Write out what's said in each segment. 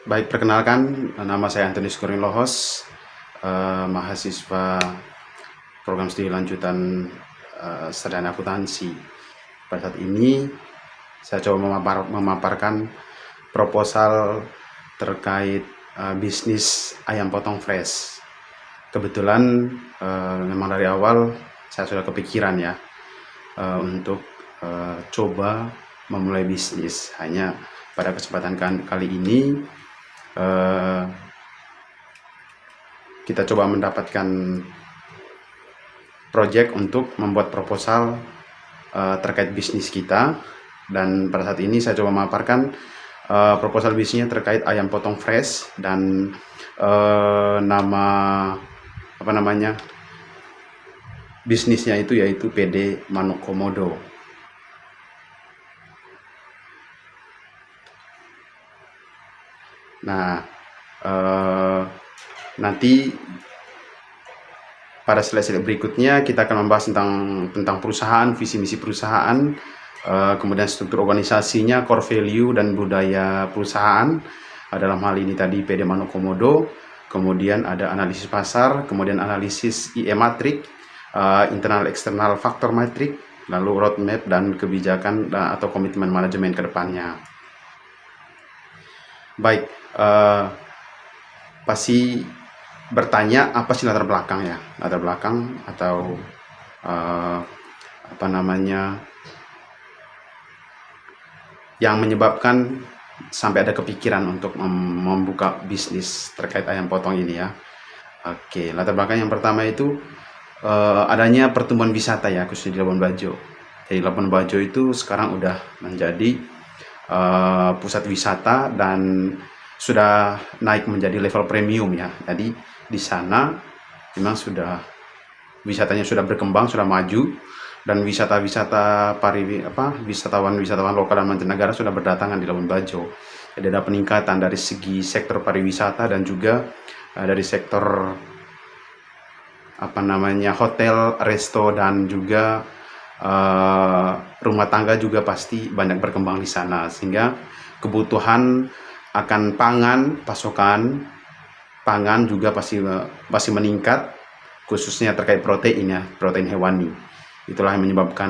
Baik, perkenalkan, nama saya Antonius Kurning Lohos, mahasiswa program studi lanjutan sarjana akuntansi. Pada saat ini, saya coba memaparkan proposal terkait bisnis ayam potong fresh. Kebetulan memang dari awal saya sudah kepikiran ya untuk coba memulai bisnis. Hanya pada kesempatan kali ini kita coba mendapatkan project untuk membuat proposal terkait bisnis kita, dan pada saat ini saya coba memaparkan proposal bisnisnya terkait ayam potong fresh dan nama bisnisnya itu yaitu PD Manuk Komodo. Nah, nanti pada slide berikutnya kita akan membahas tentang perusahaan, visi misi perusahaan, kemudian struktur organisasinya, core value dan budaya perusahaan. Dalam hal ini tadi PD Manuk Komodo, kemudian ada analisis pasar, kemudian analisis IE matrix, internal eksternal faktor matrix, lalu roadmap dan kebijakan atau komitmen manajemen ke depannya. Baik, pasti bertanya apa sih latar belakang ya, latar belakang atau yang menyebabkan sampai ada kepikiran untuk membuka bisnis terkait ayam potong ini ya. Oke, latar belakang yang pertama itu adanya pertumbuhan wisata ya, khususnya di Labuan Bajo. Jadi Labuan Bajo itu sekarang udah menjadi pusat wisata dan sudah naik menjadi level premium ya. Jadi di sana memang sudah wisatanya sudah berkembang, sudah maju, dan wisatawan lokal dan mancanegara sudah berdatangan di Labuan Bajo. Jadi ada peningkatan dari segi sektor pariwisata dan juga dari sektor hotel, resto, dan juga rumah tangga juga pasti banyak berkembang di sana, sehingga kebutuhan akan pasokan pangan juga pasti meningkat, khususnya terkait protein ya, protein hewani. Itulah yang menyebabkan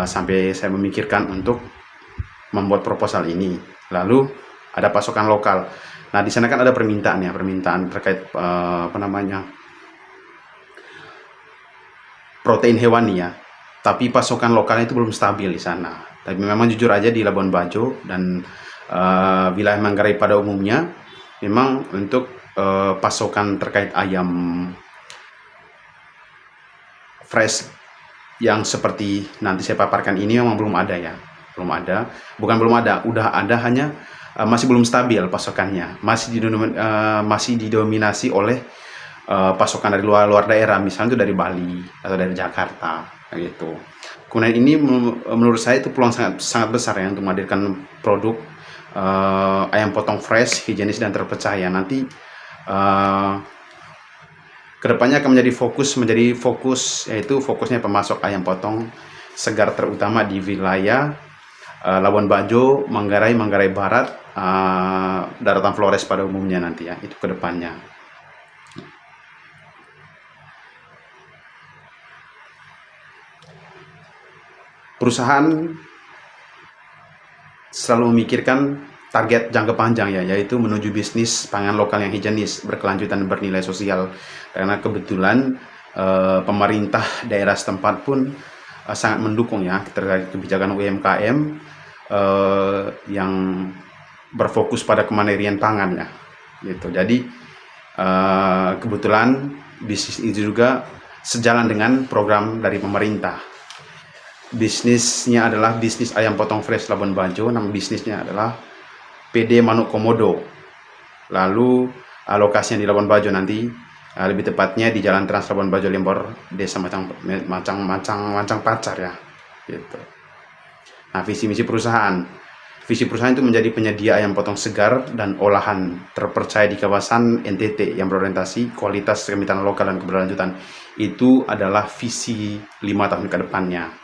sampai saya memikirkan untuk membuat proposal ini. Lalu ada pasokan lokal. Nah, di sana kan ada permintaan terkait protein hewani ya. Tapi pasokan lokalnya itu belum stabil di sana. Tapi memang jujur aja di Labuan Bajo dan wilayah Manggarai pada umumnya, memang untuk pasokan terkait ayam fresh yang seperti nanti saya paparkan ini memang belum ada ya. Udah ada, hanya masih belum stabil pasokannya. Masih didominasi oleh pasokan dari luar daerah, misalnya itu dari Bali atau dari Jakarta gitu. Kemudian ini menurut saya itu peluang sangat besar ya untuk menghadirkan produk ayam potong fresh, higienis dan terpercaya. Nanti kedepannya akan menjadi fokus yaitu fokusnya pemasok ayam potong segar terutama di wilayah Labuan Bajo, Manggarai Barat, daratan Flores pada umumnya nanti ya, itu kedepannya. Perusahaan selalu memikirkan target jangka panjang ya, yaitu menuju bisnis pangan lokal yang higienis, berkelanjutan, bernilai sosial. Karena kebetulan pemerintah daerah setempat pun sangat mendukung ya terkait kebijakan UMKM yang berfokus pada kemandirian pangan ya, gitu. Jadi kebetulan bisnis itu juga sejalan dengan program dari pemerintah. Bisnisnya adalah bisnis ayam potong fresh Labuan Bajo. Nama bisnisnya adalah PD Manuk Komodo. Lalu lokasinya di Labuan Bajo nanti, lebih tepatnya di Jalan Trans Labuan Bajo Lembor, Desa Macang Pacar ya, gitu. Nah, visi misi perusahaan itu menjadi penyedia ayam potong segar dan olahan terpercaya di kawasan NTT yang berorientasi kualitas, kemitraan lokal dan keberlanjutan. Itu adalah visi 5 tahun ke depannya.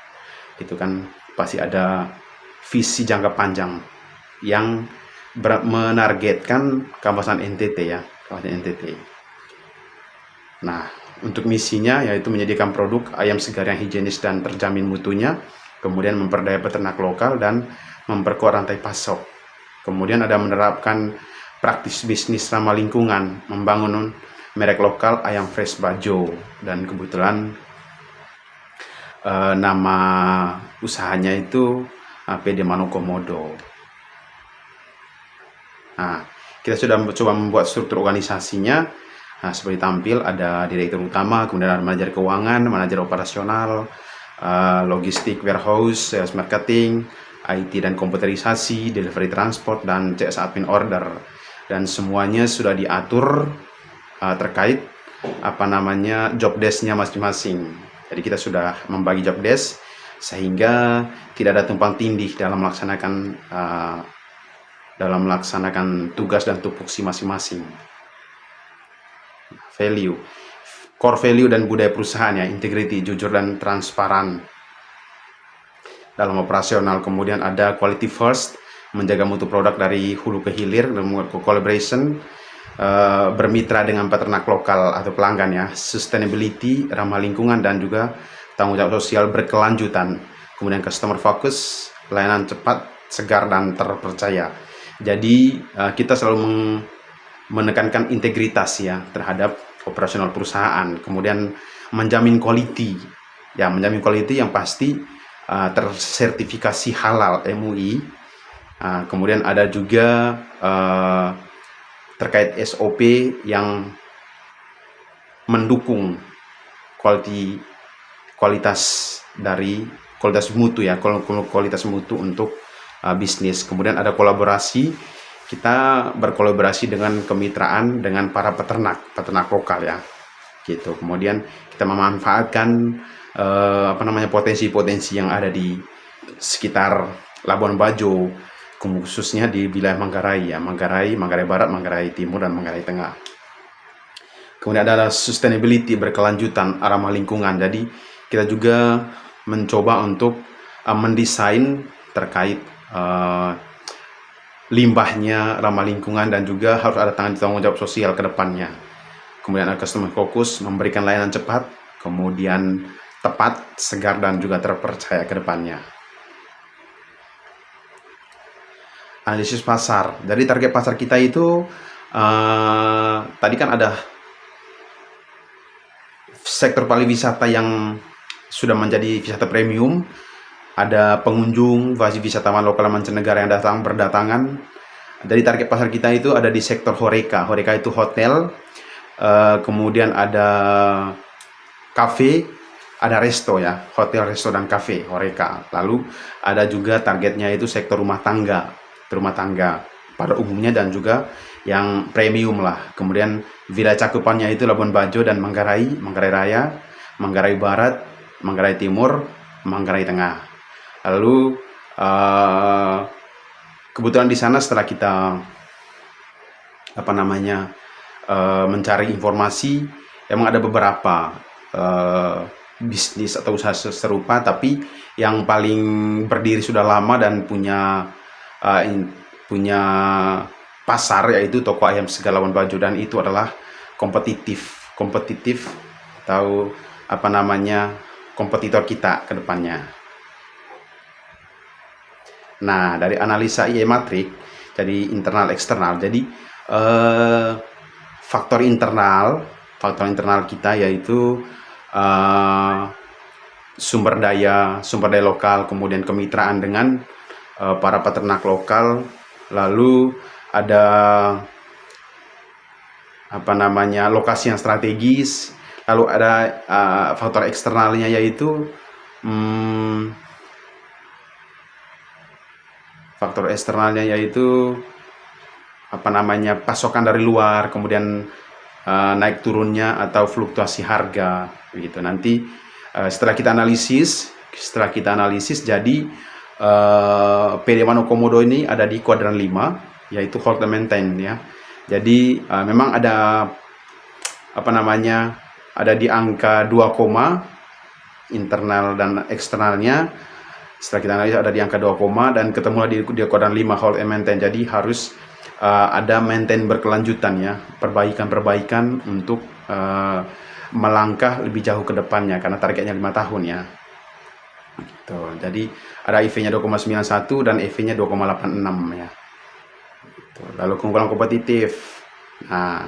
Itu kan pasti ada visi jangka panjang yang menargetkan kawasan NTT ya, kawasan NTT. Nah, untuk misinya yaitu menyediakan produk ayam segar yang higienis dan terjamin mutunya, kemudian memperdaya peternak lokal dan memperkuat rantai pasok. Kemudian ada menerapkan praktis bisnis ramah lingkungan, membangun merek lokal ayam fresh Bajo, dan kebetulan nama usahanya itu PD Manu Komodo. Nah, kita sudah coba membuat struktur organisasinya. Nah, seperti tampil ada direktur utama, kemudian ada manajer keuangan, manajer operasional, logistik, warehouse, sales marketing, IT dan komputerisasi, delivery transport, dan CS admin order. Dan semuanya sudah diatur terkait job desk-nya masing-masing. Jadi kita sudah membagi job desk sehingga tidak ada tumpang tindih dalam melaksanakan tugas dan tupoksi masing-masing. Core value dan budaya perusahaan ya, integrity, jujur dan transparan dalam operasional. Kemudian ada quality first, menjaga mutu produk dari hulu ke hilir, dan collaboration, bermitra dengan peternak lokal atau pelanggan ya, sustainability, ramah lingkungan, dan juga tanggung jawab sosial berkelanjutan. Kemudian customer focus, layanan cepat, segar, dan terpercaya. Jadi kita selalu menekankan integritas ya terhadap operasional perusahaan, kemudian menjamin quality ya, menjamin quality yang pasti tersertifikasi halal MUI. Kemudian ada juga terkait SOP yang mendukung kualitas mutu ya, kualitas mutu untuk bisnis. Kemudian ada kolaborasi, kita berkolaborasi dengan kemitraan dengan para peternak lokal ya, gitu. Kemudian kita memanfaatkan potensi-potensi yang ada di sekitar Labuan Bajo, khususnya di wilayah Manggarai ya, Manggarai Barat, Manggarai Timur, dan Manggarai Tengah. Kemudian ada sustainability, berkelanjutan, ramah lingkungan. Jadi kita juga mencoba untuk mendesain terkait limbahnya ramah lingkungan, dan juga harus ada tanggung jawab sosial ke depannya. Kemudian ada customer focus, memberikan layanan cepat, kemudian tepat, segar, dan juga terpercaya ke depannya. Analisis pasar. Dari target pasar kita itu tadi kan ada sektor pariwisata yang sudah menjadi wisata premium, ada pengunjung, wisatawan lokal mancanegara yang berdatangan. Dari target pasar kita itu ada di sektor Horeca. Horeca itu hotel, kemudian ada kafe, ada resto ya, hotel, resto, dan kafe, Horeca. Lalu ada juga targetnya itu sektor rumah tangga pada umumnya, dan juga yang premium lah. Kemudian wilayah cakupannya itu Labuan Bajo dan Manggarai Raya, Manggarai Barat, Manggarai Timur, Manggarai Tengah. Lalu kebetulan di sana setelah kita mencari informasi, emang ada beberapa bisnis atau usaha serupa, tapi yang paling berdiri sudah lama dan punya pasar yaitu toko ayam segar Labuan Bajo, dan itu adalah kompetitif atau kompetitor kita ke depannya. Nah, dari analisa IE Matrix, jadi internal eksternal. Jadi faktor internal kita yaitu sumber daya lokal, kemudian kemitraan dengan para peternak lokal, lalu ada lokasi yang strategis, lalu ada faktor eksternalnya yaitu pasokan dari luar, kemudian naik turunnya atau fluktuasi harga begitu. Nanti setelah kita analisis jadi PD Manu Komodo ini ada di kuadran 5, yaitu hold and maintain ya. Jadi memang ada ada di angka 2, internal dan eksternalnya. Setelah kita analisa ada di angka 2, dan ketemu di kuadran 5 hold and maintain. Jadi harus ada maintain berkelanjutan ya, perbaikan-perbaikan untuk melangkah lebih jauh ke depannya karena targetnya 5 tahun ya. Gitu. Jadi ada EV-nya 2,91 dan EV-nya 2,86 ya. Gitu. Lalu kumpulan kompetitif. Nah,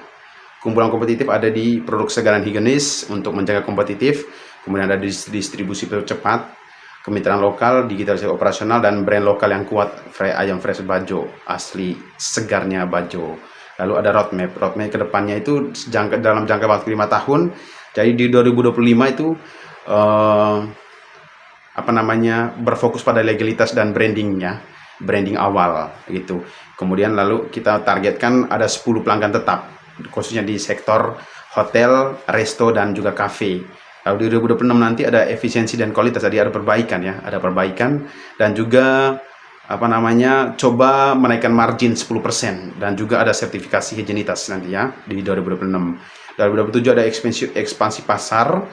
kumpulan kompetitif ada di produk segaran higienis untuk menjaga kompetitif, kemudian ada distribusi cepat, kemitraan lokal, digitalisasi operasional, dan brand lokal yang kuat, ayam fresh Bajo, asli segarnya Bajo. Lalu ada roadmap kedepannya itu dalam jangka waktu 5 tahun. Jadi di 2025 itu berfokus pada legalitas dan branding awal gitu. Kemudian lalu kita targetkan ada 10 pelanggan tetap, khususnya di sektor hotel, resto, dan juga kafe. Lalu di 2026 nanti ada efisiensi dan kualitas, jadi ada perbaikan ya, dan juga coba menaikkan margin 10% dan juga ada sertifikasi higienitas nanti ya di 2026. 2027 ada ekspansi pasar,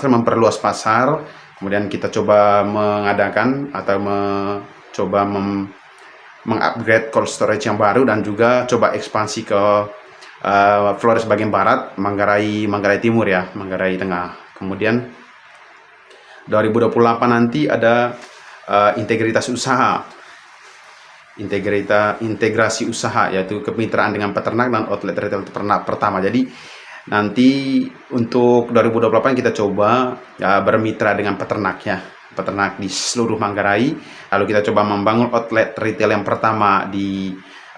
memperluas pasar. Kemudian kita coba mengadakan atau coba mengupgrade cold storage yang baru dan juga coba ekspansi ke Flores bagian barat, Manggarai Timur ya, Manggarai Tengah. Kemudian 2028 nanti ada integrasi usaha, yaitu kemitraan dengan peternak dan outlet retail ternak pertama. Jadi nanti untuk 2028 kita coba bermitra dengan peternak di seluruh Manggarai. Lalu kita coba membangun outlet retail yang pertama di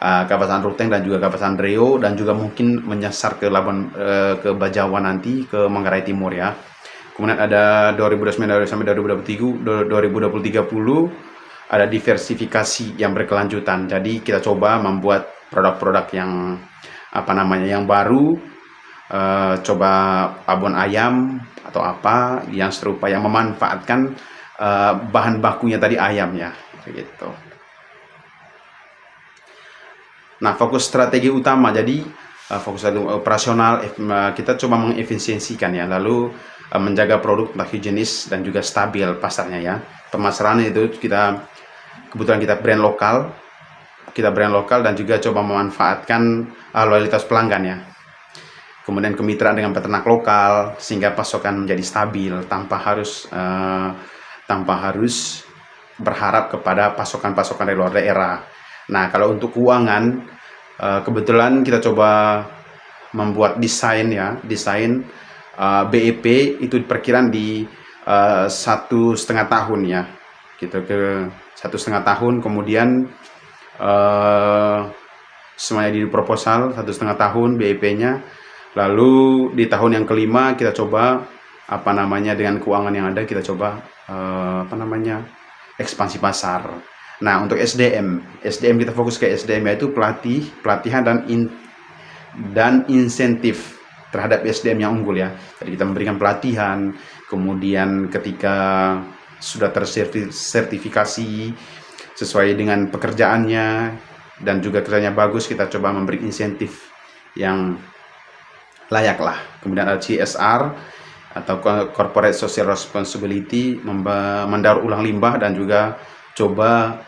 kawasan Ruteng dan juga kawasan Dreo, dan juga mungkin menyasar ke Bajawa nanti, ke Manggarai Timur ya. Kemudian ada 2029 sampai 2030 ada diversifikasi yang berkelanjutan. Jadi kita coba membuat produk-produk yang yang baru, coba abon ayam atau apa yang serupa, yang memanfaatkan bahan bakunya tadi ayam ya, gitu. Nah, fokus strategi utama, jadi fokus operasional, kita coba mengefisiensikan ya, lalu menjaga produk higienis dan juga stabil pasarnya ya. Pemasaran itu kebetulan kita brand lokal dan juga coba memanfaatkan loyalitas pelanggan ya. Kemudian kemitraan dengan peternak lokal sehingga pasokan menjadi stabil tanpa harus berharap kepada pasokan dari luar daerah. Nah, kalau untuk keuangan, kebetulan kita coba membuat desain BEP itu perkiraan di 1,5 tahun ya, gitu, ke 1,5 tahun. Kemudian semuanya di proposal 1,5 tahun BEP-nya. Lalu di tahun yang kelima kita coba dengan keuangan yang ada kita coba ekspansi pasar. Nah, untuk SDM kita fokus ke SDM, yaitu pelatihan dan insentif terhadap SDM yang unggul ya. Jadi kita memberikan pelatihan, kemudian ketika sudah tersertifikasi sesuai dengan pekerjaannya dan juga kerjanya bagus, kita coba memberi insentif yang layak lah. Kemudian ada CSR atau Corporate Social Responsibility, mendaur ulang limbah dan juga coba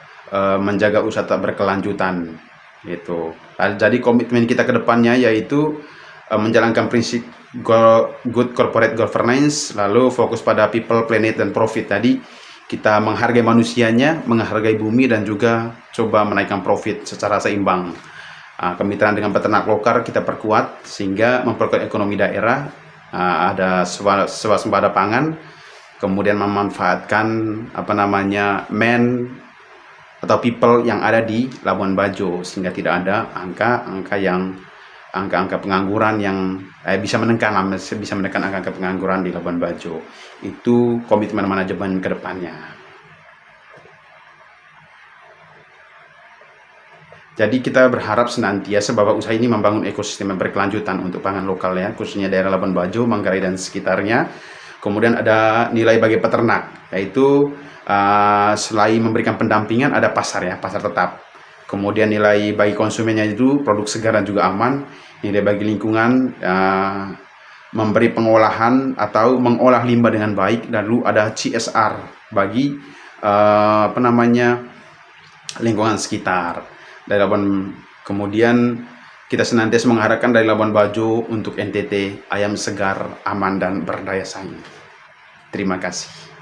menjaga usaha berkelanjutan gitu. Jadi komitmen kita ke depannya yaitu menjalankan prinsip good corporate governance, lalu fokus pada people, planet, dan profit. Tadi kita menghargai manusianya, menghargai bumi, dan juga coba menaikkan profit secara seimbang. Kemitraan dengan peternak lokal kita perkuat sehingga memperkuat ekonomi daerah, ada swasembada pangan, kemudian memanfaatkan atau people yang ada di Labuan Bajo sehingga tidak ada angka pengangguran yang bisa menekan angka pengangguran di Labuan Bajo. Itu komitmen manajemen ke depannya. Jadi kita berharap senantiasa bahwa usaha ini membangun ekosistem yang berkelanjutan untuk pangan lokal ya, khususnya daerah Labuan Bajo, Manggarai dan sekitarnya. Kemudian ada nilai bagi peternak, yaitu selain memberikan pendampingan ada pasar tetap. Kemudian nilai bagi konsumennya itu produk segar dan juga aman. Nilai bagi lingkungan, memberi pengolahan atau mengolah limbah dengan baik. Lalu ada CSR bagi lingkungan sekitar. Dari Kemudian kita senantiasa mengharapkan dari Labuan Bajo untuk NTT ayam segar, aman, dan berdaya saing. Terima kasih.